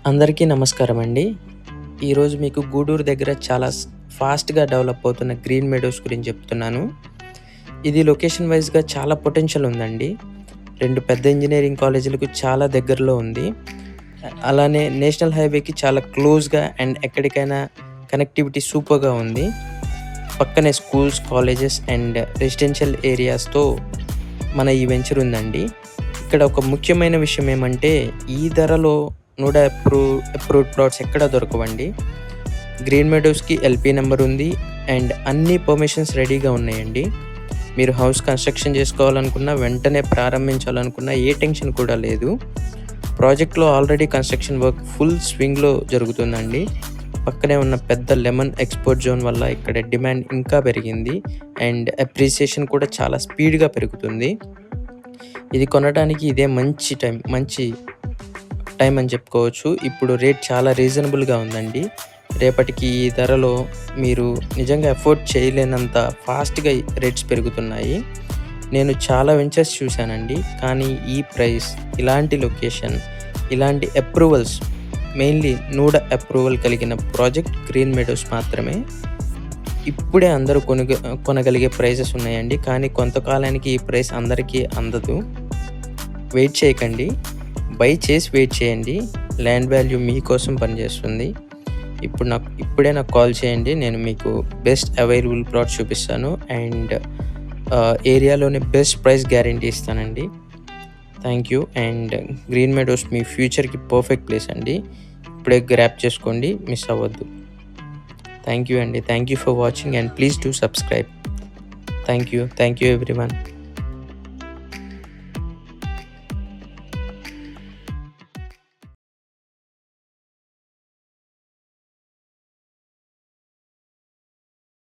అందరికీ నమస్కారం అండి. ఈరోజు మీకు గూడూరు దగ్గర చాలా ఫాస్ట్‌గా డెవలప్ అవుతున్న గ్రీన్ మెడోస్ గురించి చెప్తున్నాను. ఇది లొకేషన్ వైస్‌గా చాలా పొటెన్షియల్ ఉందండి. 2 పెద్ద ఇంజినీరింగ్ కాలేజీలకు చాలా దగ్గరలో ఉంది. అలానే నేషనల్ హైవేకి చాలా క్లోజ్‌గా అండ్ ఎక్కడికైనా కనెక్టివిటీ సూపర్‌గా ఉంది. పక్కనే స్కూల్స్, కాలేజెస్ అండ్ రెసిడెన్షియల్ ఏరియాస్‌తో మన ఈ వెంచర్ ఉందండి. ఇక్కడ ఒక ముఖ్యమైన విషయం ఏమంటే ఈ ధరలో నూడా అప్రూవ్డ్ ప్లాట్స్ ఎక్కడా దొరకవండి. గ్రీన్ మెడోస్‌కి ఎల్‌పీ నంబర్ ఉంది అండ్ అన్ని పర్మిషన్స్ రెడీగా ఉన్నాయండి. మీరు హౌస్ కన్‌స్ట్రక్షన్ చేసుకోవాలనుకున్నా, వెంటనే ప్రారంభించాలనుకున్నా ఏ టెన్షన్ కూడా లేదు. ప్రాజెక్ట్‌లో ఆల్రెడీ కన్‌స్ట్రక్షన్ వర్క్ ఫుల్ స్వింగ్‌లో జరుగుతుందండి. పక్కనే ఉన్న పెద్ద లెమన్ ఎక్స్‌పోర్ట్ జోన్ వల్ల ఇక్కడ డిమాండ్ ఇంకా పెరిగింది అండ్ అప్రిసియేషన్ కూడా చాలా స్పీడ్‌గా పెరుగుతుంది. ఇది కొనడానికి ఇదే మంచి టైం అని చెప్పుకోవచ్చు. ఇప్పుడు రేట్ చాలా రీజనబుల్‌గా ఉందండి. రేపటికి ఈ ధరలో మీరు నిజంగా అఫోర్డ్ చేయలేనంత ఫాస్ట్‌గా రేట్స్ పెరుగుతున్నాయి. నేను చాలా వెంచర్స్ చూశానండి. కానీ ఈ ప్రైస్, ఇలాంటి లొకేషన్, ఇలాంటి అప్రూవల్స్, మెయిన్‌లీ నూడా అప్రూవల్ కలిగిన ప్రాజెక్ట్ గ్రీన్ మెడోస్ మాత్రమే. ఇప్పుడే అందరూ కొనగలిగే ప్రైసెస్ ఉన్నాయండి. కానీ కొంతకాలానికి ఈ ప్రైస్ అందరికీ అందదు. వెయిట్ చేయకండి. బై చేసి వెయిట్ చేయండి. ల్యాండ్ వాల్యూ మీకోసం పనిచేస్తుంది. ఇప్పుడే నాకు కాల్ చేయండి. నేను మీకు బెస్ట్ అవైలబుల్ ప్లాట్ చూపిస్తాను అండ్ ఏరియాలోనే బెస్ట్ ప్రైస్ గ్యారంటీ ఇస్తానండి. Thank you. And Green Meadows మీ ఫ్యూచర్‌కి పర్ఫెక్ట్ ప్లేస్ అండి. ఇప్పుడే గ్రాబ్ చేసుకోండి, మిస్ అవ్వద్దు. థ్యాంక్ యూ అండి. Thank you for watching and please do subscribe. Thank you everyone.